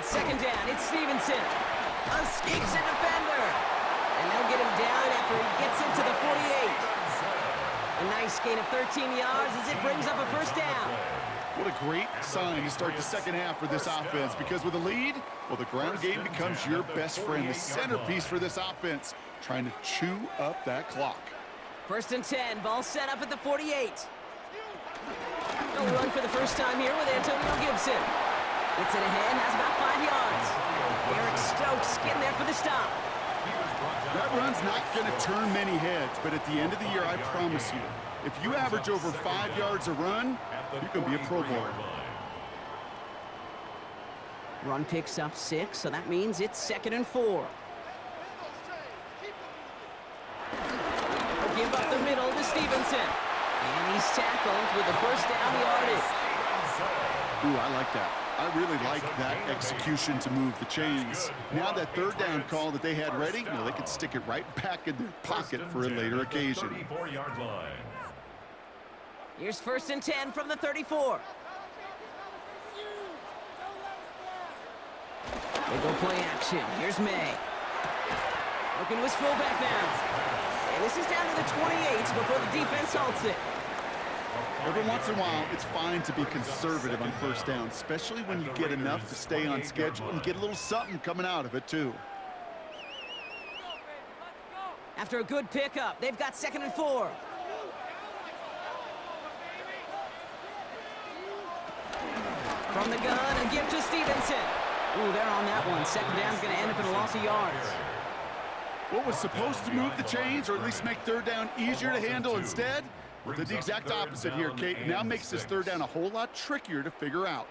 On second down, it's Stevenson. Escapes a defender. And they'll get him down after he gets into the 48. A nice gain of 13 yards as it brings up a first down. What a great sign to start the second half for this offense, because with a lead, well, the ground game becomes your best friend, the centerpiece for this offense, trying to chew up that clock. First and 10, ball set up at the 48. No run for the first time here with Antonio Gibson. Gets it ahead, has about 5 yards. Eric Stokes getting there for the stop. That run's not going to turn many heads, but at the end of the year, I promise you, if you average over 5 yards a run, you can be a Pro Bowler. Run picks up 6, so that means it's 2nd and 4. They'll give up the middle to Stevenson. And he's tackled with the first down yardage. Ooh, I like that. I really like that execution to move the chains. Now that third down call that they had ready, well, they could stick it right back in their pocket for a later occasion. Here's first and 10 from the 34. They go play action. Here's May. Looking to his fullback now. And this is down to the 28 before the defense halts it. Every once in a while, it's fine to be conservative on first down, especially when you get enough to stay on schedule and get a little something coming out of it, too. After a good pickup, they've got 2nd and 4. From the gun, a gift to Stevenson. Ooh, they're on that one. Second down's going to end up in a loss of yards. What was supposed to move the chains, or at least make third down easier to handle instead? Well, did the exact opposite here, Kate. Now makes this third down a whole lot trickier to figure out.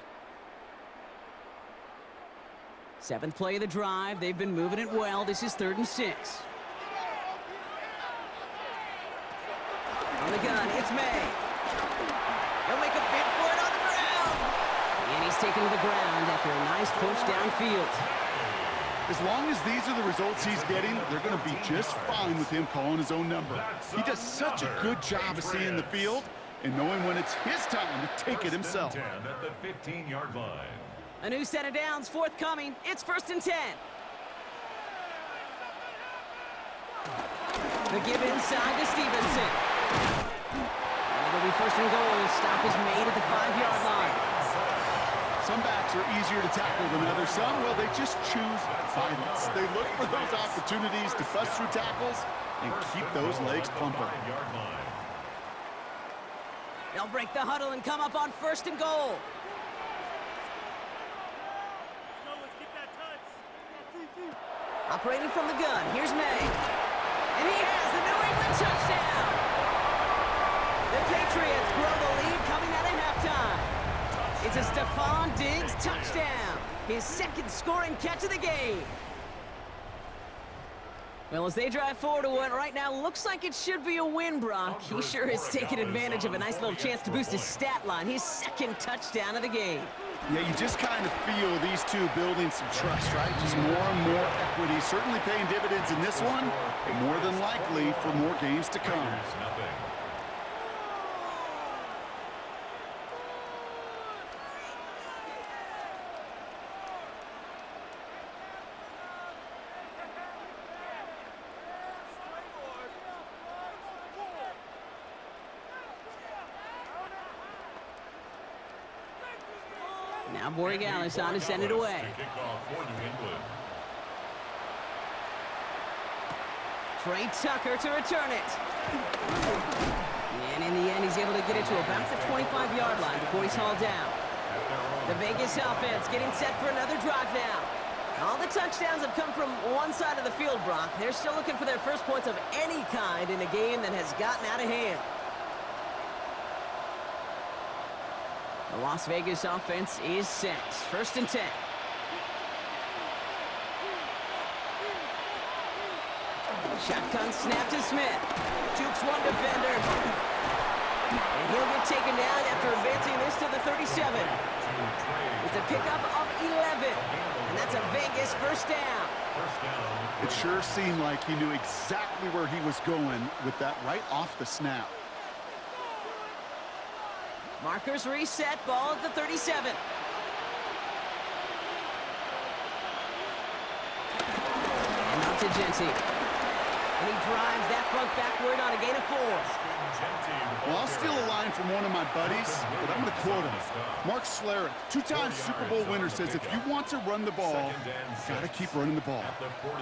7th play of the drive. They've been moving it well. This is 3rd and 6. On the gun, it's May. He'll make a bid for it on the ground. And he's taken to the ground after a nice push downfield. As long as these are the results he's getting, they're going to be just fine with him calling his own number. He does such a good job of seeing the field and knowing when it's his time to take it himself. At the 15-yard line. A new set of downs forthcoming. It's 1st and 10. The give inside to Stevenson. And it'll be 1st and goal. Stop is made at the 5-yard line. Some backs are easier to tackle than others. Some, well, they just choose violence. They look for those opportunities to bust through tackles and keep those legs pumping. They'll break the huddle and come up on 1st and goal. Operating from the gun, here's May. And he has the New England touchdown. The Patriots grow the lead coming out of halftime. It's a Stephon Diggs touchdown. His 2nd scoring catch of the game. Well, as they drive forward to what right now looks like it should be a win, Brock. He sure has taken advantage of a nice little chance to boost his stat line. His 2nd touchdown of the game. Yeah, you just kind of feel these two building some trust, right? Just more and more equity. Certainly paying dividends in this one, but more than likely for more games to come. Now Borregales on to send it away. Trey Tucker to return it. And in the end, he's able to get it to about the 25-yard line before he's hauled down. The Vegas offense getting set for another drive now. All the touchdowns have come from one side of the field, Brock. They're still looking for their first points of any kind in a game that has gotten out of hand. The Las Vegas offense is set. 1st and 10. Shotgun snap to Smith. Jukes one defender. And he'll get taken down after advancing this to the 37. It's a pickup of 11. And that's a Vegas 1st down. It sure seemed like he knew exactly where he was going with that right off the snap. Markers reset, ball at the 37. to Genty. And he drives that front backward on a gain of 4. Well, I'll steal a line from one of my buddies, but I'm going to quote him. Mark Schlereth, two-time Super Bowl winner, says if you want to run the ball, you got to keep running the ball.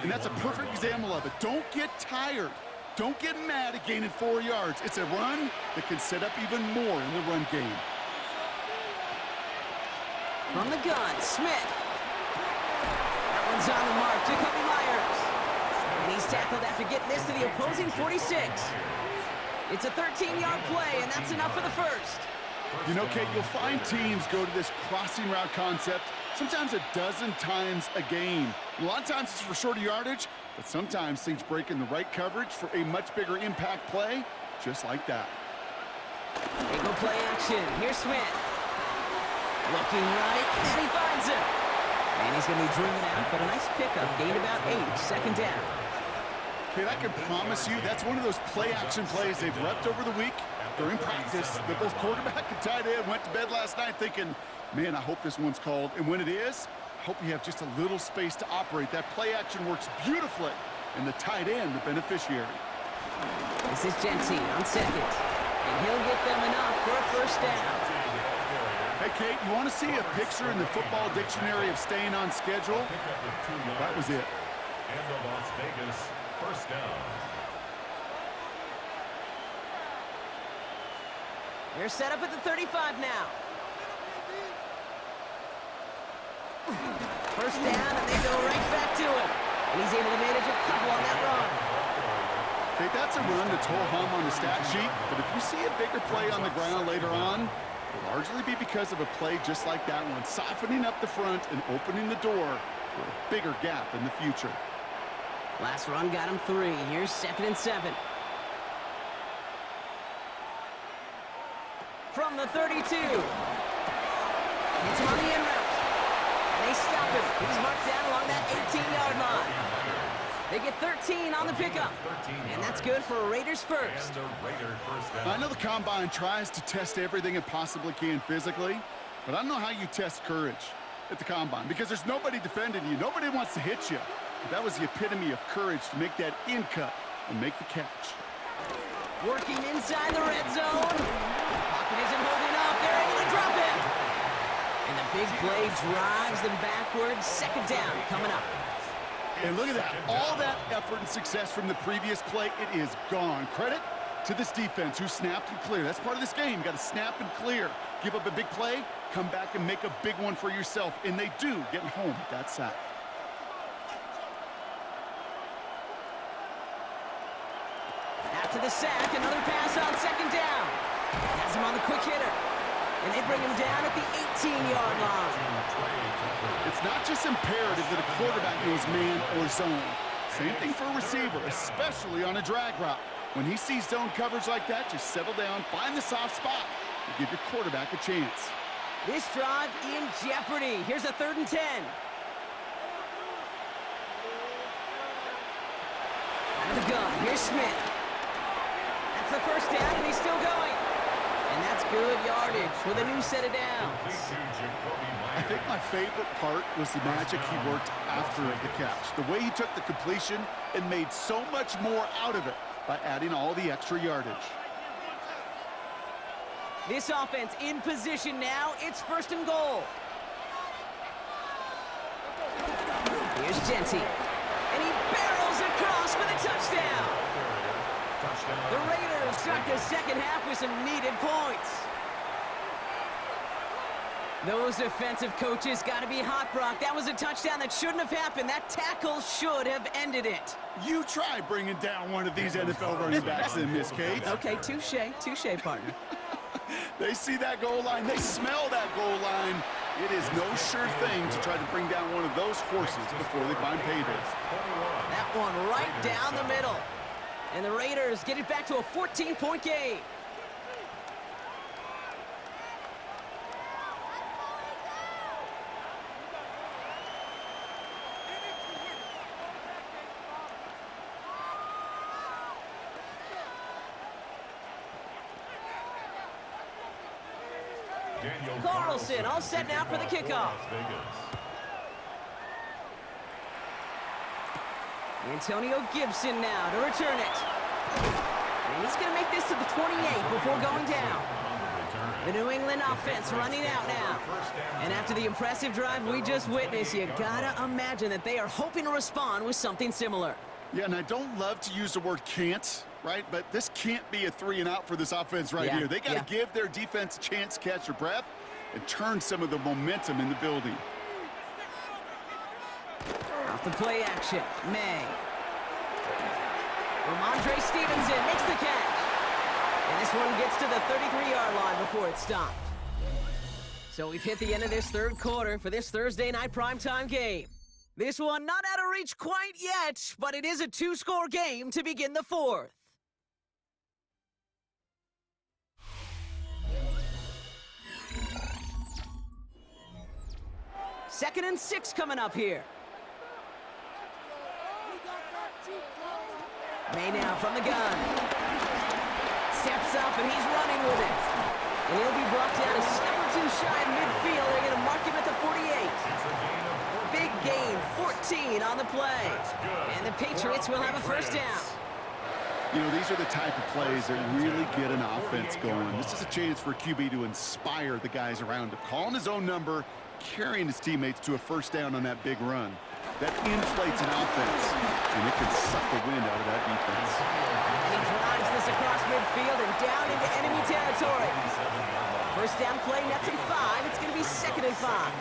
And that's a perfect example of it. Don't get tired. Don't get mad at gaining 4 yards. It's a run that can set up even more in the run game. From the gun, Smith. That one's on the mark, Jacoby Myers. And he's tackled after getting this to the opposing 46. It's a 13-yard play, and that's enough for the first. You know, Kate, you'll find teams go to this crossing route concept sometimes a dozen times a game. A lot of times it's for shorter yardage, but sometimes things break in the right coverage for a much bigger impact play, just like that. They go play action. Here's Smith. Looking right, and he finds him. And he's going to be driven out, but a nice pickup. Gained about 8, second down. Kate, I can promise you that's one of those play-action plays they've repped over the week during practice that both quarterback and tight end went to bed last night thinking, man, I hope this one's called. And when it is, I hope you have just a little space to operate. That play-action works beautifully, and the tight end, the beneficiary. This is Genty on second, and he'll get them enough for a first down. Hey, Kate, you want to see a picture in the football dictionary of staying on schedule? That was it. And the Las Vegas first down. They're set up at the 35 now. First down, and they go right back to him. And he's able to manage a couple on that run. Kate, that's a run that's ho-hum on the stat sheet, but if you see a bigger play on the ground later on, it'll largely be because of a play just like that one, softening up the front and opening the door for a bigger gap in the future. Last run got him 3. Here's 2nd and 7. From the 32. It's him on the in route. And they stop him. He's marked down along that 18-yard line. They get 13 on the pickup. And that's good for a Raiders first. I know the Combine tries to test everything it possibly can physically, but I don't know how you test courage at the Combine because there's nobody defending you. Nobody wants to hit you. But that was the epitome of courage to make that in cut and make the catch. Working inside the red zone. Pocket isn't holding up. They're able to drop him. And the big play drives them backwards. Second down coming up. And look at that. All that effort and success from the previous play, it is gone. Credit to this defense who snapped and cleared. That's part of this game. You got to snap and clear. Give up a big play, come back and make a big one for yourself. And they do, getting home with that sack. After the sack, another pass on second down. Has him on the quick hitter. And they bring him down at the 18-yard line. It's not just imperative that a quarterback knows man or zone. Same thing for a receiver, especially on a drag route. When he sees zone coverage like that, just settle down, find the soft spot, and give your quarterback a chance. This drive in jeopardy. Here's a 3rd and 10. Out of the gun, here's Smith. That's the first down, and he's still going. And that's good yardage with a new set of downs. I think my favorite part was the magic he worked after the catch. The way he took the completion and made so much more out of it by adding all the extra yardage. This offense in position now. It's 1st and goal. Here's Genty. And he barrels across for the touchdown. The Raiders start the second half with some needed points. Those defensive coaches got to be hot, Brock. That was a touchdown that shouldn't have happened. That tackle should have ended it. You try bringing down one of these NFL running backs in, Miss Kate. Okay, touche, partner. They see that goal line. They smell that goal line. It is no sure thing to try to bring down one of those horses before they find payday. That one right down the middle. And the Raiders get it back to a 14-point game. Carlson all set now for the kickoff. Antonio Gibson now to return it. And he's going to make this to the 28 before going down. The New England offense running out now. And after the impressive drive we just witnessed, you gotta imagine that they are hoping to respond with something similar. Yeah, and I don't love to use the word can't, right? But this can't be a 3-and-out for this offense right here. They got to give their defense a chance to catch their breath and turn some of the momentum in the building. Off the play action, May. Ramondre Stevenson makes the catch. And this one gets to the 33-yard line before it's stopped. So we've hit the end of this third quarter for this Thursday night primetime game. This one not out of reach quite yet, but it is a 2-score game to begin the fourth. Second and 6 coming up here. May now from the gun. Steps up and he's running with it. And he'll be brought down a step or two shy of midfield. They're going to mark him at the 48. Big gain, 14 on the play. And the Patriots will have a first down. You know, these are the type of plays that really get an offense going. This is a chance for QB to inspire the guys around him. Calling his own number, carrying his teammates to a first down on that big run. That inflates an offense, and it can suck the wind out of that defense. And he drives this across midfield and down into enemy territory. First down play, nets at 5. It's going to be 2nd and 5.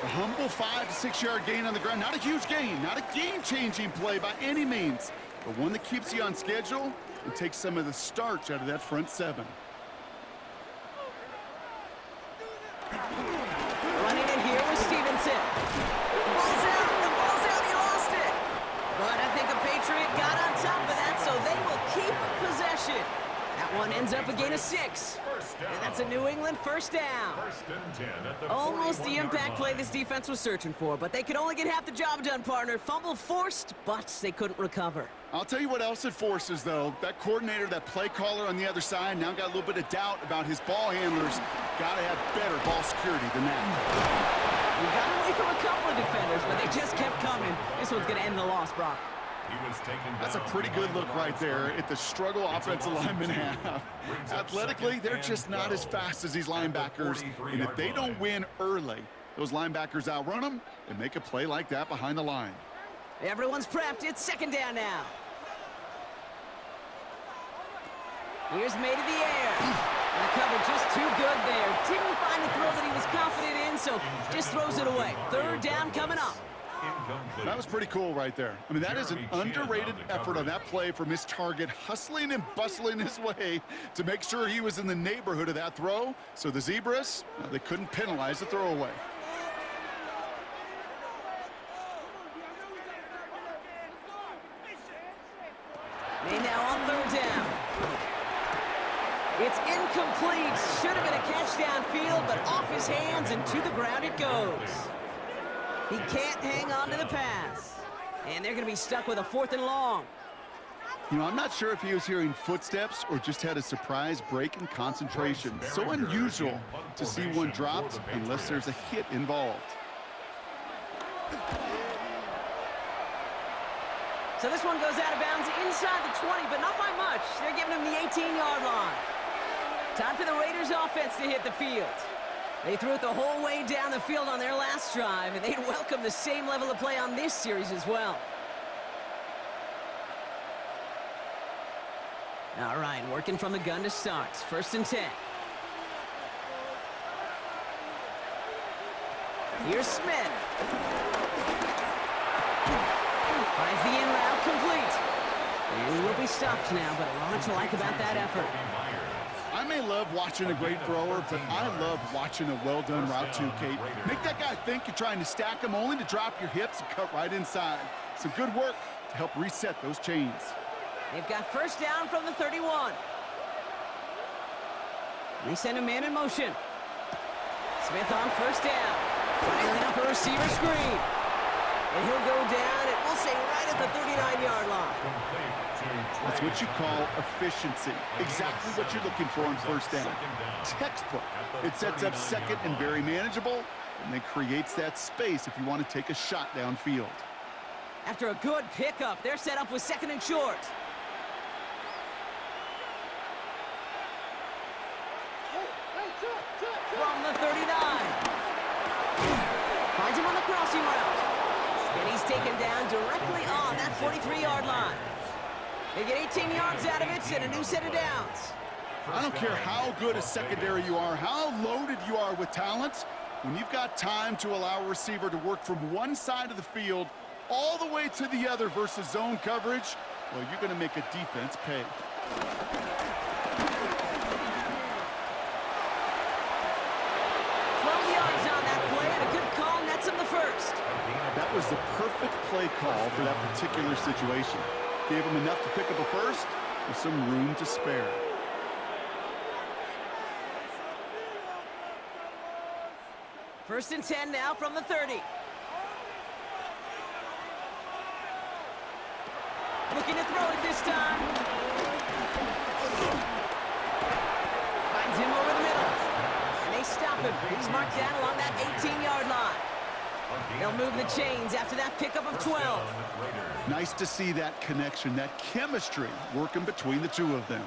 A humble 5 to 6 yard gain on the ground. Not a huge gain, not a game-changing play by any means, but one that keeps you on schedule and takes some of the starch out of that front 7. Running in here with Stevenson. The ball's out, he lost it. But I think a Patriot got on top of that, so they will keep possession. That one ends up a gain of 6. And that's a New England first down. Almost the impact play this defense was searching for, but they could only get half the job done, partner. Fumble forced, but they couldn't recover. I'll tell you what else it forces, though. That coordinator, that play caller on the other side, now got a little bit of doubt about his ball handlers. Got to have better ball security than that. We got away from a couple of defenders, but they just kept coming. This one's going to end the loss, Brock. That's a pretty good look right there at the struggle offensive linemen have. Athletically, they're just not as fast as these linebackers. And if they don't win early, those linebackers outrun them and make a play like that behind the line. Everyone's prepped. It's 2nd down now. Here's May to the air. And the cover just too good there. Didn't find a throw that he was confident in, so just throws it away. 3rd down coming up. That was pretty cool right there. I mean, that is an underrated effort on that play from his target, hustling and bustling his way to make sure he was in the neighborhood of that throw. So the Zebras, they couldn't penalize the throwaway. May now on 3rd down. It's incomplete. Should have been a catch downfield, but off his hands and to the ground it goes. He can't hang on to the pass. And they're going to be stuck with a 4th and long. You know, I'm not sure if he was hearing footsteps or just had a surprise break in concentration. So unusual to see one dropped unless there's a hit involved. So this one goes out of bounds inside the 20, but not by much. They're giving him the 18-yard line. Time for the Raiders offense to hit the field. They threw it the whole way down the field on their last drive, and they'd welcome the same level of play on this series as well. All right, working from the gun to start. 1st and 10. Here's Smith. Finds the in route complete. And he will be stopped now, but a lot to like about that effort. I may love watching a great thrower, but I love watching a well-done route too, Kate. Make that guy think you're trying to stack him only to drop your hips and cut right inside. Some good work to help reset those chains. They've got first down from the 31. They send a man in motion. Smith on first down. Dialing up a receiver screen. And he'll go down, and we'll say right at the 39-yard line. That's what you call efficiency. Exactly what you're looking for on first down. Textbook. It sets up 2nd and very manageable, and then creates that space if you want to take a shot downfield. After a good pickup, they're set up with 2nd and short. From the 39. Finds him on the crossing route. And he's taken down directly on that 43-yard line. They get 18 yards out of it and a new set of downs. I don't care how good a secondary you are, how loaded you are with talent. When you've got time to allow a receiver to work from one side of the field all the way to the other versus zone coverage, well, you're going to make a defense pay. 12 yards on that play, and a good call nets him the first. That was the perfect play call for that particular situation. Gave him enough to pick up a first with some room to spare. First and 10 now from the 30. Looking to throw it this time. Finds him over the middle. And they stop him. He's marked down along that 18-yard line. They'll move the chains after that pickup of 12. Nice to see that connection, that chemistry working between the two of them.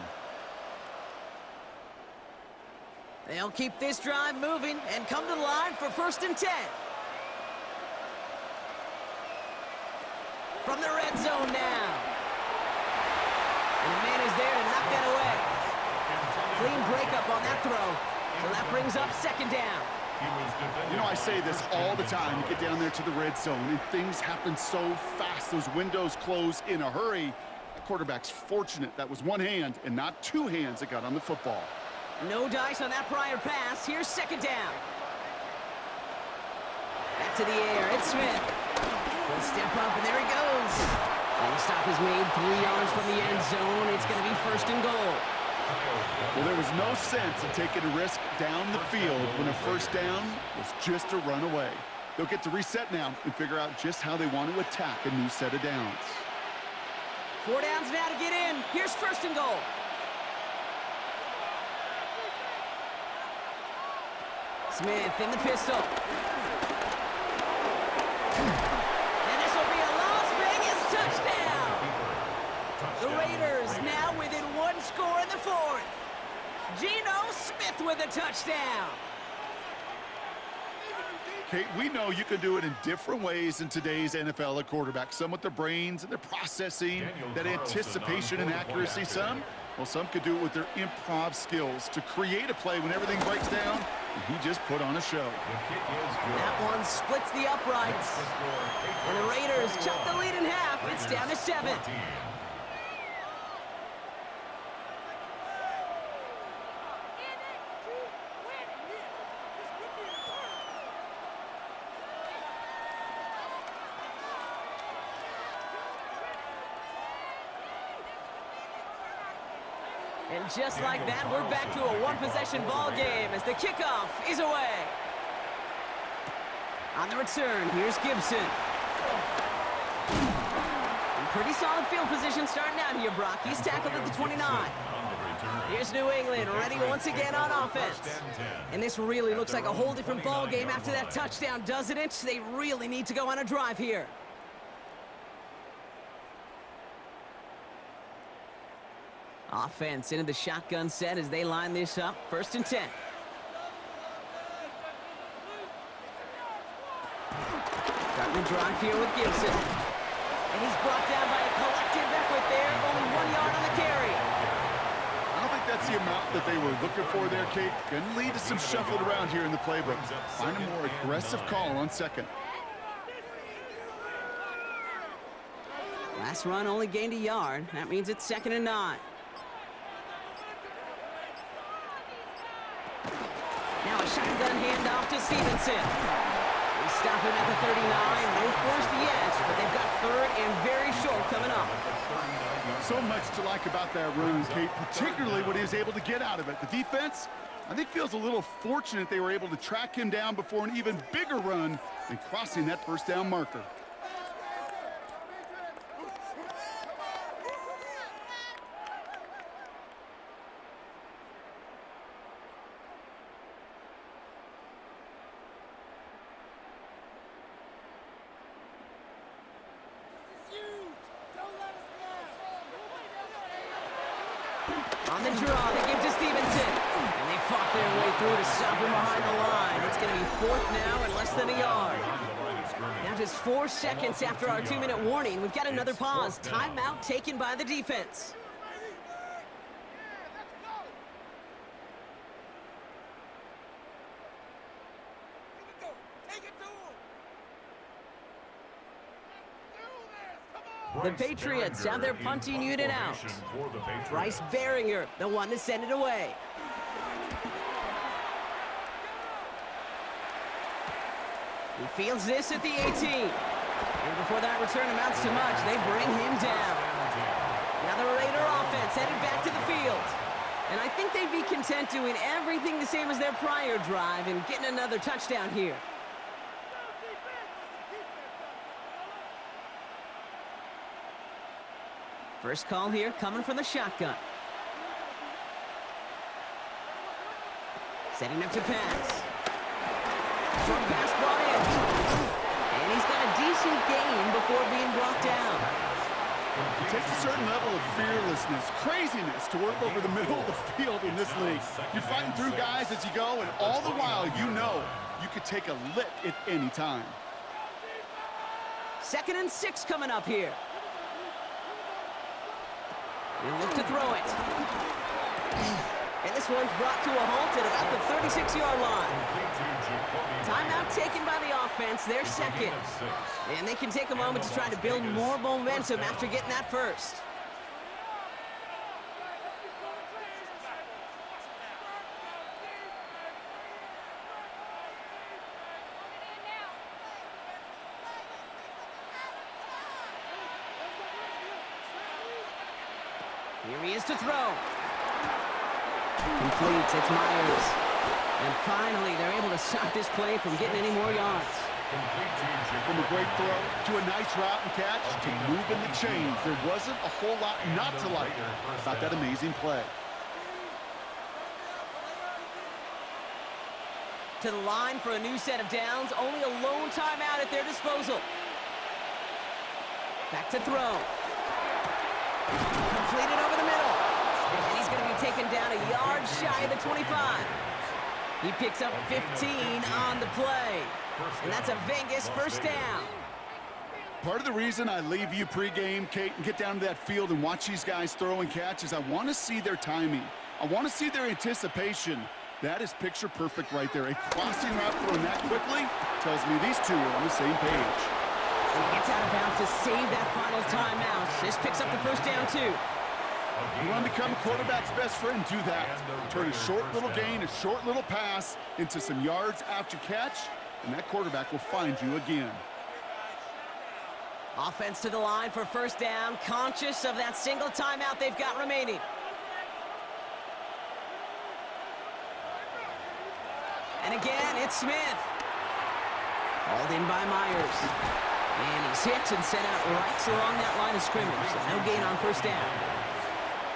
They'll keep this drive moving and come to the line for first and 10. From the red zone now. And the man is there to knock that away. Clean breakup on that throw. So that brings up 2nd down. You know, I say this all the time. You get down there to the red zone, and things happen so fast. Those windows close in a hurry. The quarterback's fortunate that was one hand and not two hands that got on the football. No dice on that prior pass. Here's 2nd down. Back to the air. It's Smith. He'll step up, and there he goes. And the stop is made 3 yards from the end zone. It's going to be first and goal. Well, there was no sense in taking a risk down the field when a first down was just a run away. They'll get to reset now and figure out just how they want to attack a new set of downs. 4 downs now to get in. Here's first and goal. Smith in the pistol. And this will be a Las Vegas touchdown. The Raiders now within 1 score in the 4th. Geno Smith with a touchdown. Kate, we know you can do it in different ways in today's NFL at quarterback. Some with their brains and their processing, that anticipation and accuracy. Some could do it with their improv skills to create a play when everything breaks down. And he just put on a show. That one splits the uprights. And the Raiders chop the lead in half. It's down to 7. And just like that, we're back to a one-possession ball game as the kickoff is away. On the return, here's Gibson. In pretty solid field position starting out here, Brock. He's tackled at the 29. Here's New England ready once again on offense. And this really looks like a whole different ball game after that touchdown, doesn't it? They really need to go on a drive here. Offense into the shotgun set as they line this up. First and 10. Starting the drive here with Gibson. And he's brought down by a collective effort there. Only 1 yard on the carry. I don't think that's the amount that they were looking for there, Kate. Going to lead to some shuffling around here in the playbook. Find a more aggressive call on 2nd. Last run only gained a yard. That means it's 2nd and 9. Now a shotgun handoff to Stevenson. They stop him at the 39. No first yet, but they've got 3rd and very short coming up. So much to like about that run, Kate, particularly what he was able to get out of it. The defense, I think, feels a little fortunate they were able to track him down before an even bigger run and crossing that first down marker. On the draw, they give to Stevenson. And they fought their way through to stop him behind the line. It's going to be 4th now and less than a yard. Now just 4 seconds after our 2-minute warning, we've got another pause. Timeout taken by the defense. The Patriots have their punting unit out. Bryce Behringer, the one to send it away. He fields this at the 18. And before that return amounts to much, they bring him down. Now the Raider offense headed back to the field. And I think they'd be content doing everything the same as their prior drive and getting another touchdown here. First call here coming from the shotgun. Setting up to pass. Short pass brought in. And he's got a decent gain before being brought down. It takes a certain level of fearlessness, craziness to work over the middle of the field in this league. You're fighting through guys as you go, and all the while you know you could take a lick at any time. 2nd and 6 coming up here. He'll look to throw it. And this one's brought to a halt at about the 36-yard line. Timeout taken by the offense, their 2nd. And they can take a moment to try to build more momentum after getting that first. Here he is to throw. Complete, it's Myers. And finally, they're able to stop this play from getting any more yards. From a great throw to a nice route and catch to moving the chains. There wasn't a whole lot not to like about that amazing play. To the line for a new set of downs. Only a lone timeout at their disposal. Back to throw. Completed over the middle. And he's going to be taken down a yard shy of the 25. He picks up 15 on the play. And that's a Vegas first down. Part of the reason I leave you pregame, Kate, and get down to that field and watch these guys throw and catch is I want to see their timing. I want to see their anticipation. That is picture perfect right there. A crossing route thrown that quickly tells me these two are on the same page. And he gets out of bounds to save that final timeout. This picks up the first down, too. You want to become a quarterback's best friend, do that. Turn a short little gain, a short little pass into some yards after catch, and that quarterback will find you again. Offense to the line for first down, conscious of that single timeout they've got remaining. And again, it's Smith. Hauled in by Myers. And he's hit and sent out right along that line of scrimmage. So no gain on first down.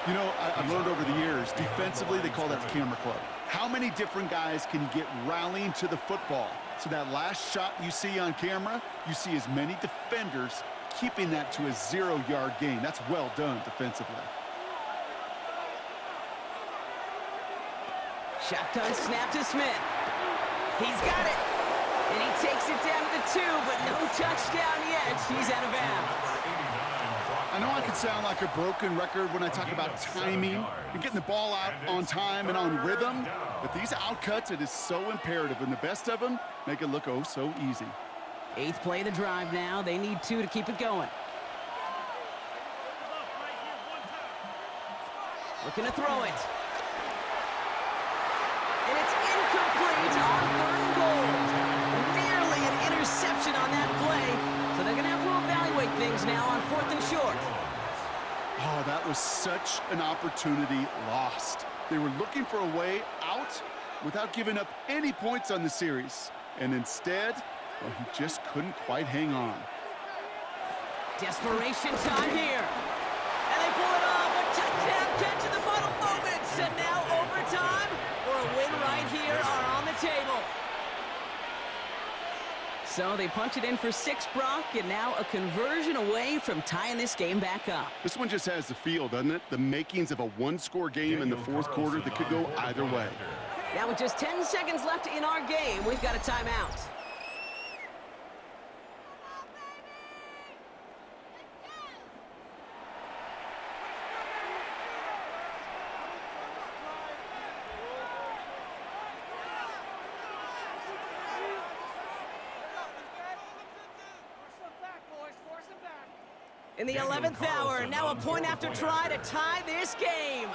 You know, I've learned over the years, defensively, they call that the camera club. How many different guys can you get rallying to the football? So that last shot you see on camera, you see as many defenders keeping that to a 0-yard gain. That's well done defensively. Shotgun snap to Smith. He's got it. And he takes it down to the 2, but no touchdown yet. He's out of bounds. I know I can sound like a broken record when I talk about timing and getting the ball out on time and on rhythm, but these outcuts, it is so imperative, and the best of them make it look oh so easy. 8th play of the drive now. They need 2 to keep it going. Looking to throw it. And it's incomplete on 3rd and goal. Nearly an interception on that play. So they're going to have to evaluate things now on 4th and short. Oh, that was such an opportunity lost. They were looking for a way out without giving up any points on the series. And instead, well, he just couldn't quite hang on. Desperation time here. And they pull it off. A touchdown catch in the final moments. And now overtime or a win right here are on the table. So they punch it in for 6, Brock, and now a conversion away from tying this game back up. This one just has the feel, doesn't it? The makings of a one-score game in the fourth quarter that could go either way. Now with just 10 seconds left in our game, we've got a timeout. In the 11th hour, now a point after try to tie this game.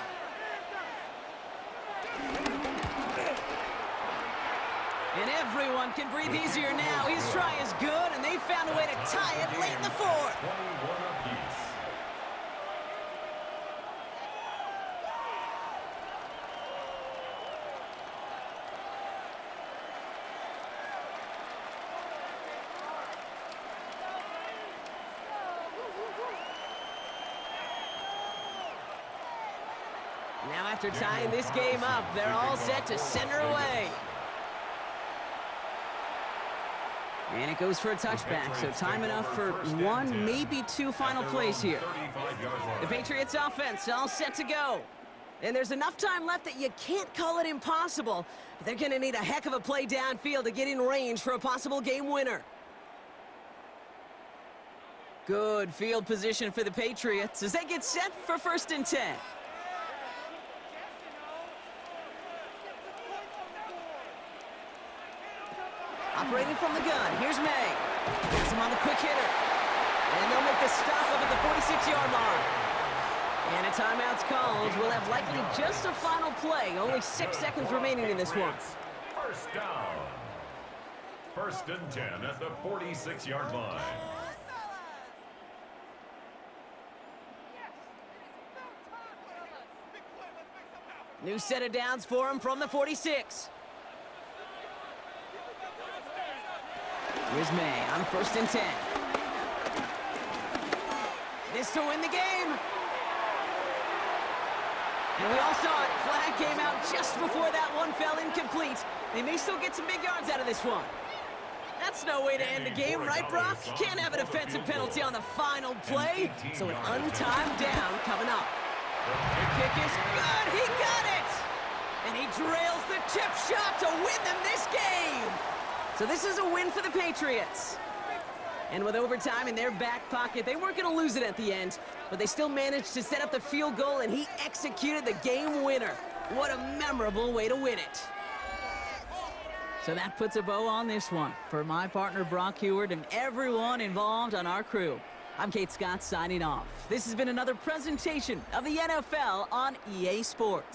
And everyone can breathe easier now. His try is good, and they found a way to tie it late in the fourth. 21 apiece. Now after tying this game up, they're all set to center away. And it goes for a touchback, so time enough for 1, maybe 2 final plays here. The Patriots offense all set to go. And there's enough time left that you can't call it impossible. But they're going to need a heck of a play downfield to get in range for a possible game winner. Good field position for the Patriots as they get set for 1st and 10. Operating from the gun, here's May. Gets him on the quick hitter. And they'll make the stop up at the 46-yard line. And a timeout's called. We'll have likely just a final play. Only 6 seconds remaining in this one. First down. 1st and 10 at the 46-yard line. New set of downs for him from the 46. Here's May on 1st and 10. This to win the game. And we all saw it. Flag came out just before that one fell incomplete. They may still get some big yards out of this one. That's no way to end the game, right, Brock? Can't have a defensive penalty on the final play. So an untimed down coming up. The kick is good. He got it. And he drills the chip shot to win them this game. So this is a win for the Patriots. And with overtime in their back pocket, they weren't going to lose it at the end, but they still managed to set up the field goal, and he executed the game winner. What a memorable way to win it. So that puts a bow on this one. For my partner, Brock Heward, and everyone involved on our crew, I'm Kate Scott signing off. This has been another presentation of the NFL on EA Sports.